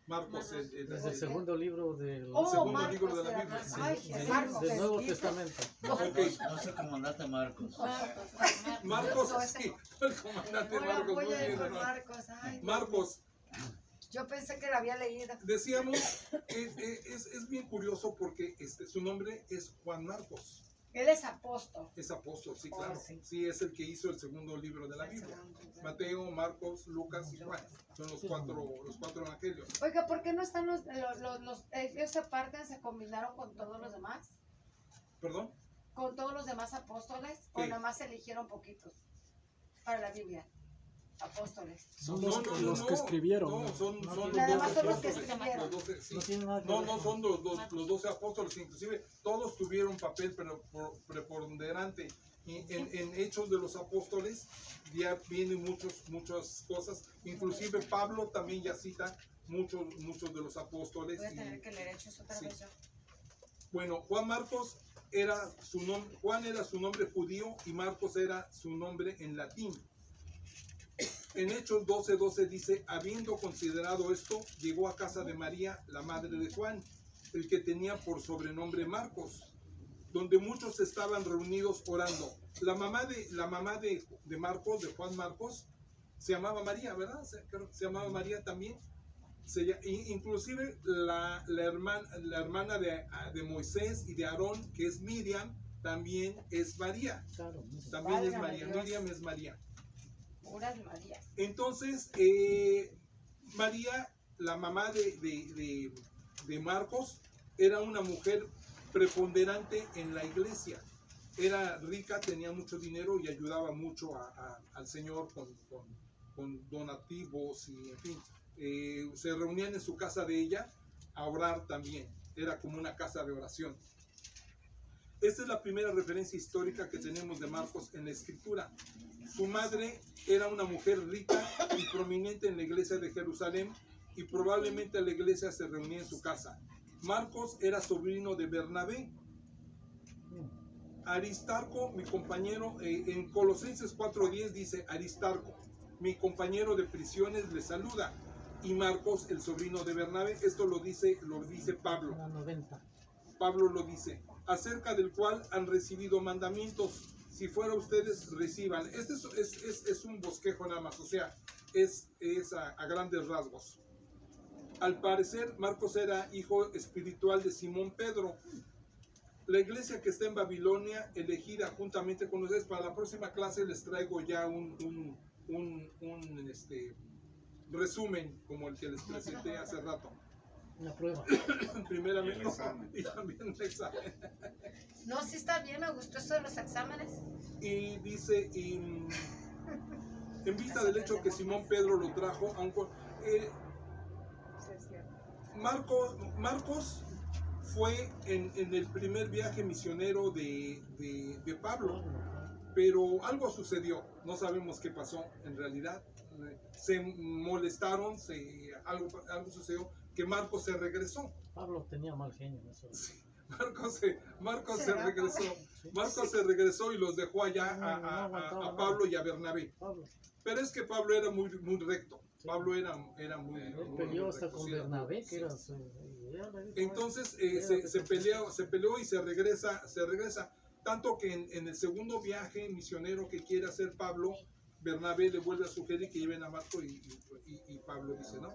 Marcos, Desde el segundo libro del, Oh, segundo Marcos libro de la era- Biblia. ay, del- Jesús, Marcos, del Nuevo bendito. Testamento. Ok, No sé comandante Marcos. Marcos, No, ese sí, no. el comandante Ahora Marcos, voy muy a ir bien, con hermano. Marcos. Ay, Marcos, yo pensé que lo había leído. decíamos, es bien curioso porque su nombre es Juan Marcos. Él es apóstol. Es apóstol, sí, Oh, claro. sí. Sí, es el que hizo el segundo libro de la Biblia. Mateo, Marcos, Lucas y Juan. Son los cuatro evangelios. Oiga, ¿por qué no están ellos se parten, se combinaron con todos los demás? ¿Perdón? ¿Con todos los demás apóstoles? ¿O Sí. nada más eligieron poquitos para la Biblia? Apóstoles. Son los que escribieron. No, ¿no? son No, los nada 12 más son los que apóstoles. escribieron. Los 12, sí. No tiene nada que No, ver no con- son los 12 apóstoles, inclusive todos tuvieron papel preponderante. Y en Hechos de los Apóstoles ya vienen muchas cosas, inclusive Pablo también ya cita muchos de los apóstoles. Voy a y- tener que leer Hechos otra sí. vez yo. bueno, Juan Marcos era su nombre, Juan era su nombre judío y Marcos era su nombre en latín. En Hechos 12:12 dice, habiendo considerado esto, llegó a casa de María, la madre de Juan, el que tenía por sobrenombre Marcos, donde muchos estaban reunidos orando. La mamá de Marcos, de Juan Marcos, se llamaba María, ¿verdad? Creo que se llamaba María también. Inclusive la hermana de Moisés y de Aarón, que es Miriam, también es María. Claro. También es Válgame María. Dios. Miriam es María. Puras Marías. Entonces, María, la mamá de Marcos, era una mujer preponderante en la iglesia. Era rica, tenía mucho dinero y ayudaba mucho al Señor con donativos y en fin. Se reunían en su casa de ella a orar también. Era como una casa de oración. Esta es la primera referencia histórica que tenemos de Marcos en la escritura. Su madre era una mujer rica y prominente en la iglesia de Jerusalén y probablemente la iglesia se reunía en su casa. Marcos era sobrino de Bernabé. Aristarco, mi compañero, en Colosenses 4:10 dice Aristarco, mi compañero de prisiones, le saluda. y Marcos, el sobrino de Bernabé. Esto lo dice Pablo. La 90. Pablo lo dice, acerca del cual han recibido mandamientos. Si fuera ustedes, reciban. Este es un bosquejo nada más, o sea, es a grandes rasgos. Al parecer, Marcos era hijo espiritual de Simón Pedro. La iglesia que está en Babilonia, elegida juntamente con ustedes, para la próxima clase les traigo ya un resumen como el que les presenté hace rato. Una prueba. Primeramente, El examen. y también el examen. No, sí está bien, me gustó esto de los exámenes. Y dice, en vista del hecho que Simón Pedro lo trajo, Marcos fue en el primer viaje misionero de Pablo, pero algo sucedió, no sabemos qué pasó en realidad. Se molestaron, algo sucedió, que Marcos se regresó. Pablo tenía mal genio. Eso. Sí, Marcos se regresó. Marcos se regresó y los dejó allá a Pablo y a Bernabé. Pero es que Pablo era muy recto. Pablo era muy peleó hasta recto, con sí, Bernabé, que sí. era Entonces se peleó y se regresa. Tanto que en el segundo viaje misionero que quiere hacer Pablo, Bernabé le vuelve a sugerir que lleven a Marco y Pablo dice, no,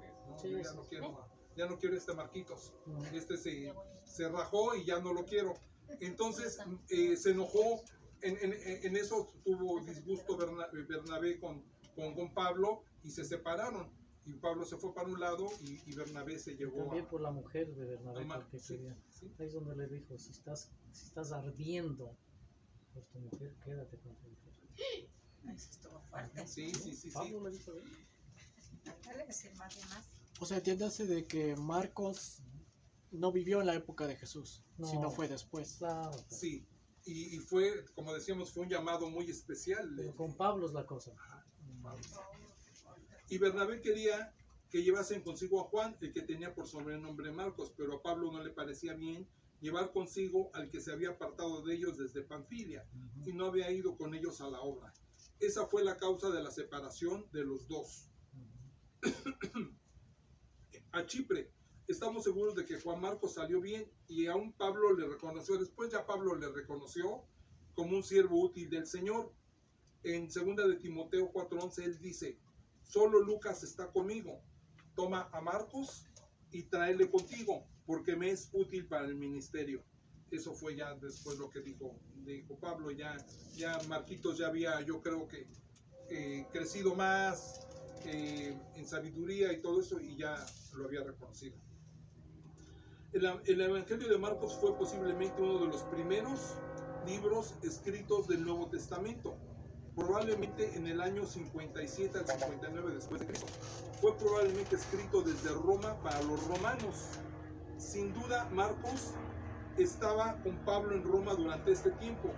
ya no quiero este Marquitos. Este se rajó y ya no lo quiero. Entonces se enojó, en eso tuvo disgusto Bernabé con Pablo y se separaron. Y Pablo se fue para un lado y Bernabé se llevó también por la mujer de Bernabé, porque sí. ahí es donde le dijo, si estás ardiendo por tu mujer, quédate con tu mujer. Eso estuvo fuerte. Sí. Pablo le dijo, Dale decir más y más. O sea, entiéndase de que Marcos no vivió en la época de Jesús, No. sino fue después. Claro. Sí, y fue, como decíamos, fue un llamado muy especial. Pero con Pablo es la cosa. Y Bernabé quería que llevasen consigo a Juan, el que tenía por sobrenombre Marcos, pero a Pablo no le parecía bien llevar consigo al que se había apartado de ellos desde Panfilia y no había ido con ellos a la obra. Esa fue la causa de la separación de los dos. A Chipre, estamos seguros de que Juan Marcos salió bien y aún Pablo le reconoció. Después ya Pablo le reconoció como un siervo útil del Señor. En 2 de Timoteo 4:11 él dice, solo Lucas está conmigo, toma a Marcos y tráele contigo, porque me es útil para el ministerio. Eso fue ya después lo que dijo Pablo. Ya Marquitos ya había, yo creo que crecido más en sabiduría y todo eso, y ya lo había reconocido. El Evangelio de Marcos fue posiblemente uno de los primeros libros escritos del Nuevo Testamento, probablemente en el año 57 al 59 después de Cristo. Fue probablemente escrito desde Roma para los romanos. Sin duda, Marcos estaba con Pablo en Roma durante este tiempo.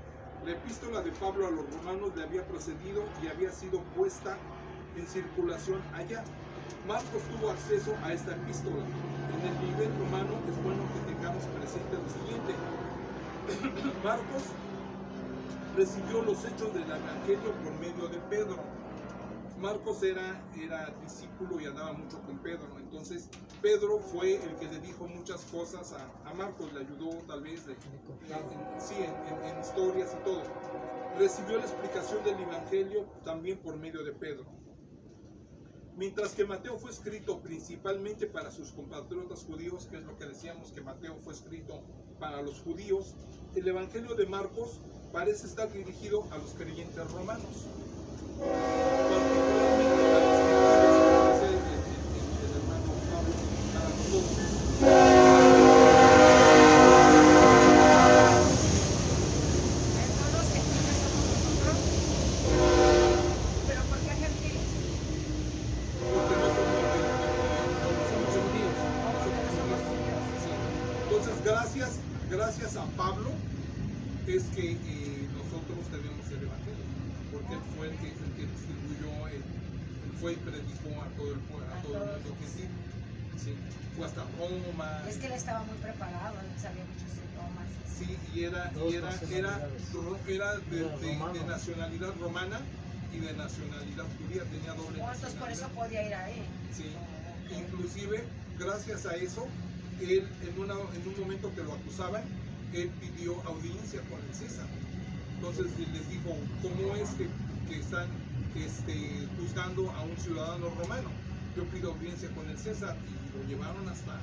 La epístola de Pablo a los romanos le había procedido y había sido puesta en circulación allá. Marcos tuvo acceso a esta epístola. En el nivel humano es bueno que tengamos presente lo siguiente. Marcos recibió los hechos del Evangelio por medio de Pedro. Marcos era discípulo y andaba mucho con Pedro. Entonces Pedro fue el que le dijo muchas cosas a Marcos, le ayudó tal vez en historias y todo. Recibió la explicación del Evangelio también por medio de Pedro. Mientras que Mateo fue escrito principalmente para sus compatriotas judíos, que es lo que decíamos que Mateo fue escrito para los judíos, el Evangelio de Marcos parece estar dirigido a los creyentes romanos, particularmente a los que el hermano Pablo para nosotros. Pero ¿por qué gentiles? Porque no somos judíos. Entonces, gracias a Pablo es que nosotros tenemos el Evangelio, porque él fue el que distribuyó, él fue y predicó a todo el mundo que sí. Sí, fue hasta Roma. Es que él estaba muy preparado, él sabía muchos idiomas. Sí, y era de nacionalidad romana y de nacionalidad judía, tenía doble Entonces por eso nacionalidad. podía ir ahí. Sí, Inclusive, gracias a eso, él en un momento que lo acusaban, él pidió audiencia con el César. Entonces les dijo, ¿cómo es que están juzgando a un ciudadano romano? Yo pido audiencia con el César, y lo llevaron hasta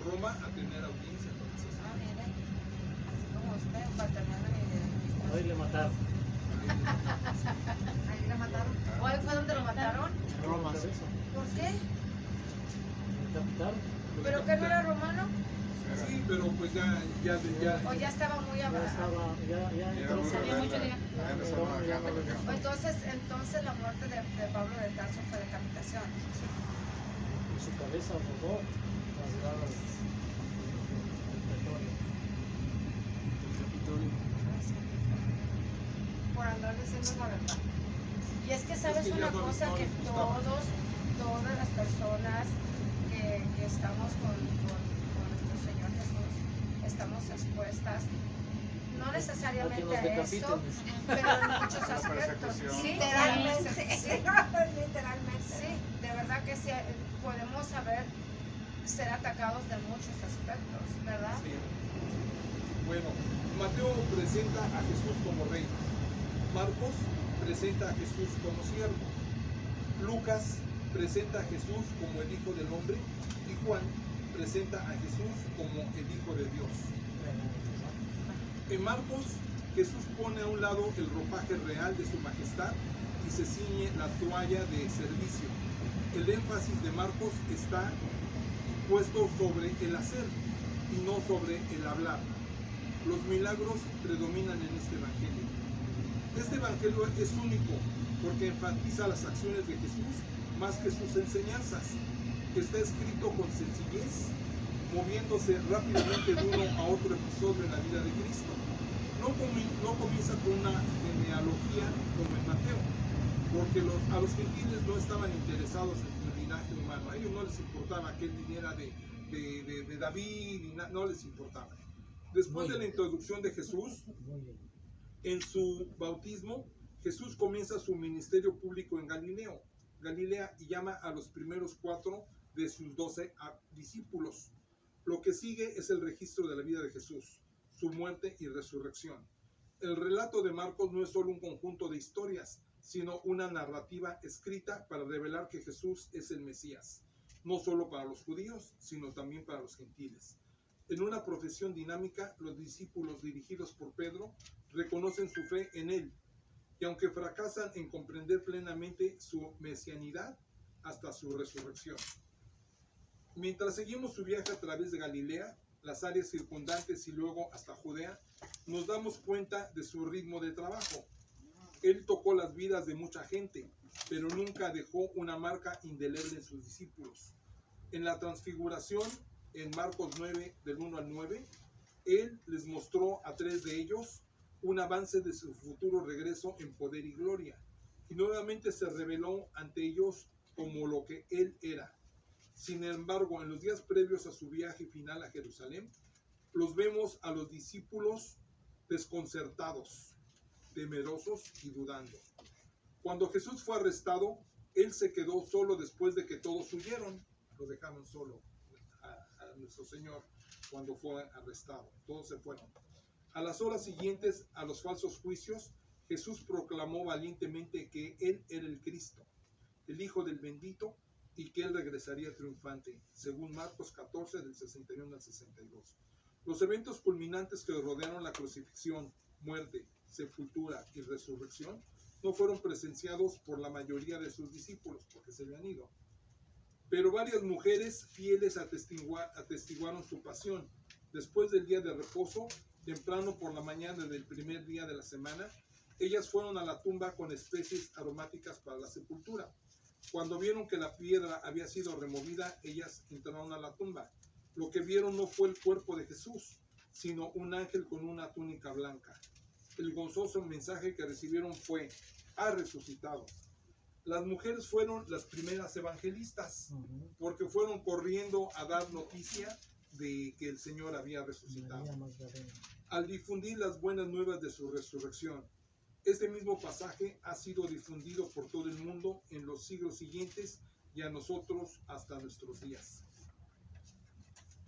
Roma a tener audiencia con el César. Ah, mire, así como usted, para tener una idea. Hoy le mataron. Ahí lo mataron. ¿O ahí fue donde lo mataron? Roma, César. ¿Por qué? ¿Le capitaron? ¿Pero que no era romano? Sí, pero pues ya ¿O ya estaba muy Ya abajo? estaba, ya entró. muy Sabía mucho de Entonces la muerte de Pablo de Tarso fue decapitación. Y su cabeza rodó las gradas del pretorio. Por andar diciendo la verdad. Y es que sabes Es que ya una no- cosa, no que les gustaba. todas las personas que estamos con nuestro Señor Jesús, estamos expuestas, no necesariamente A que nos a eso, decapiten. pero en muchos A la aspectos. persecución. Literalmente, Sí, sí, literalmente. sí, de verdad que sí, podemos ser atacados de muchos aspectos, ¿verdad? Sí. Bueno, Mateo presenta a Jesús como rey. Marcos presenta a Jesús como siervo. Lucas presenta a Jesús como el Hijo del Hombre. Y Juan presenta a Jesús como el Hijo de Dios. En Marcos, Jesús pone a un lado el ropaje real de su majestad y se ciñe la toalla de servicio. El énfasis de Marcos está puesto sobre el hacer y no sobre el hablar. Los milagros predominan en este evangelio. Este evangelio es único porque enfatiza las acciones de Jesús más que sus enseñanzas. Está escrito con sencillez, moviéndose rápidamente de uno a otro episodio en la vida de Cristo. No comienza con una genealogía como en Mateo, porque a los gentiles no estaban interesados en el linaje humano. A ellos no les importaba que él viniera de David, y no les importaba. Después de la introducción de Jesús, Muy bien. en su bautismo, Jesús comienza su ministerio público en Galilea, y llama a los primeros 4 de sus 12 discípulos. Lo que sigue es el registro de la vida de Jesús, su muerte y resurrección. El relato de Marcos no es solo un conjunto de historias, sino una narrativa escrita para revelar que Jesús es el Mesías, no solo para los judíos, sino también para los gentiles. En una profesión dinámica, los discípulos dirigidos por Pedro reconocen su fe en él, y aunque fracasan en comprender plenamente su mesianidad hasta su resurrección. Mientras seguimos su viaje a través de Galilea, las áreas circundantes y luego hasta Judea, nos damos cuenta de su ritmo de trabajo. Él tocó las vidas de mucha gente, pero nunca dejó una marca indeleble en sus discípulos. En la transfiguración, en Marcos 9, del 1 al 9, él les mostró a 3 de ellos un avance de su futuro regreso en poder y gloria, y nuevamente se reveló ante ellos como lo que él era. Sin embargo, en los días previos a su viaje final a Jerusalén, los vemos a los discípulos desconcertados, temerosos y dudando. Cuando Jesús fue arrestado, él se quedó solo después de que todos huyeron. Lo dejaron solo a nuestro Señor cuando fue arrestado. Todos se fueron. A las horas siguientes a los falsos juicios, Jesús proclamó valientemente que él era el Cristo, el Hijo del Bendito, y que él regresaría triunfante, según Marcos 14, del 61 al 62. Los eventos culminantes que rodearon la crucifixión, muerte, sepultura y resurrección no fueron presenciados por la mayoría de sus discípulos, porque se habían ido. Pero varias mujeres fieles atestiguaron su pasión. Después del día de reposo, temprano por la mañana del primer día de la semana, ellas fueron a la tumba con especies aromáticas para la sepultura. Cuando vieron que la piedra había sido removida, ellas entraron a la tumba. Lo que vieron no fue el cuerpo de Jesús, sino un ángel con una túnica blanca. El gozoso mensaje que recibieron fue: ha resucitado. Las mujeres fueron las primeras evangelistas, porque fueron corriendo a dar noticia de que el Señor había resucitado. Al difundir las buenas nuevas de su resurrección, este mismo pasaje ha sido difundido por todo el mundo en los siglos siguientes y a nosotros hasta nuestros días.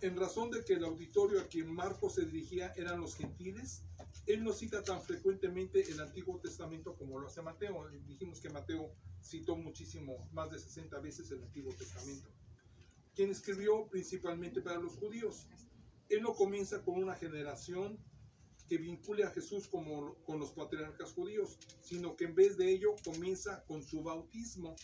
En razón de que el auditorio a quien Marcos se dirigía eran los gentiles, él no cita tan frecuentemente el Antiguo Testamento como lo hace Mateo. Dijimos que Mateo citó muchísimo, más de 60 veces el Antiguo Testamento, quien escribió principalmente para los judíos. Él no comienza con una generación que vincule a Jesús con los patriarcas judíos, sino que en vez de ello comienza con su bautismo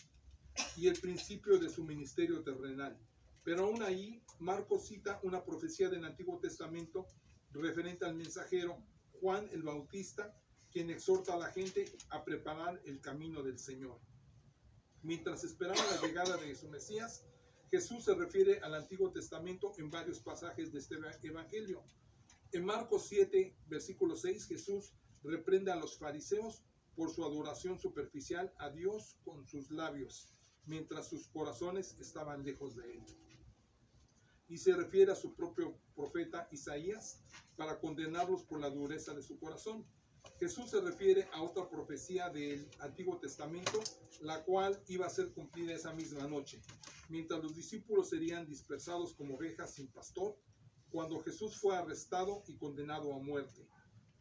y el principio de su ministerio terrenal. Pero aún ahí, Marcos cita una profecía del Antiguo Testamento referente al mensajero Juan el Bautista, quien exhorta a la gente a preparar el camino del Señor. Mientras esperaban la llegada de su Mesías, Jesús se refiere al Antiguo Testamento en varios pasajes de este Evangelio. En Marcos 7, versículo 6, Jesús reprende a los fariseos por su adoración superficial a Dios con sus labios, mientras sus corazones estaban lejos de él. Y se refiere a su propio profeta Isaías para condenarlos por la dureza de su corazón. Jesús se refiere a otra profecía del Antiguo Testamento, la cual iba a ser cumplida esa misma noche, mientras los discípulos serían dispersados como ovejas sin pastor, cuando Jesús fue arrestado y condenado a muerte.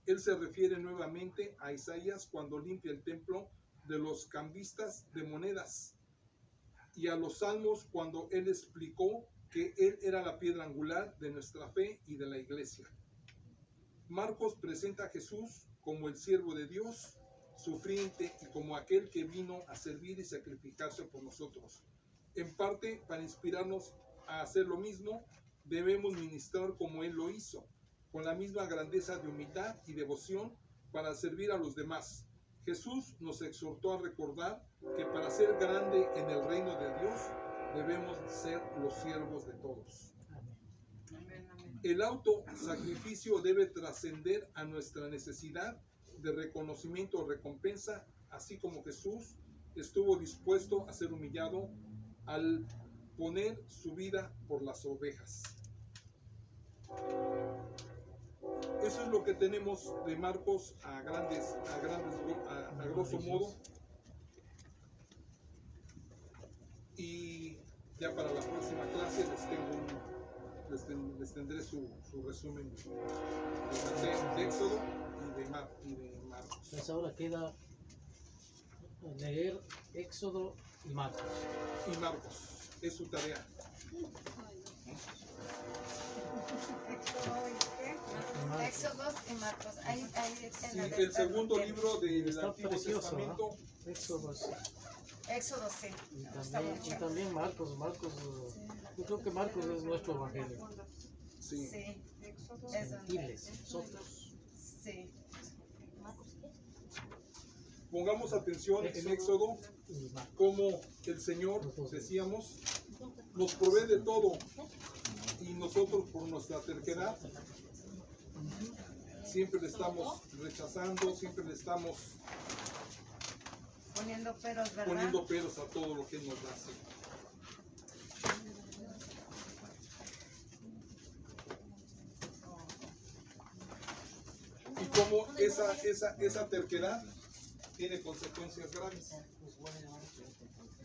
Él se refiere nuevamente a Isaías cuando limpia el templo de los cambistas de monedas, y a los salmos cuando él explicó que él era la piedra angular de nuestra fe y de la iglesia. Marcos presenta a Jesús como el siervo de Dios, sufriente, y como aquel que vino a servir y sacrificarse por nosotros. En parte, para inspirarnos a hacer lo mismo, debemos ministrar como él lo hizo, con la misma grandeza de humildad y devoción para servir a los demás. Jesús nos exhortó a recordar que para ser grande en el reino de Dios, debemos ser los siervos de todos. El autosacrificio debe trascender a nuestra necesidad de reconocimiento o recompensa, así como Jesús estuvo dispuesto a ser humillado al poner su vida por las ovejas. Eso es lo que tenemos de Marcos a grosso modo. Y ya para la próxima clase les tendré su resumen de Éxodo y de Marcos. Entonces ahora queda leer Éxodo y Marcos. Y Marcos, es su tarea. Éxodos y Marcos. Ahí Sí, el segundo libro del Antiguo Testamento. Éxodo, sí. Y también Marcos, yo creo que Marcos es nuestro evangelio. Sí. Gentiles, nosotros. Sí. Pongamos atención en Éxodo, como el Señor, decíamos, nos provee de todo, y nosotros por nuestra terquedad siempre le estamos rechazando, siempre le estamos poniendo peros, ¿verdad? Poniendo peros a todo lo que Él nos da. Sí. Y como esa terquedad tiene consecuencias graves.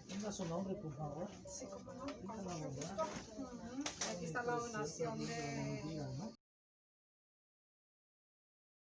Tenga su nombre, por favor. Sí, como no, con mucho gusto. Aquí está la donación de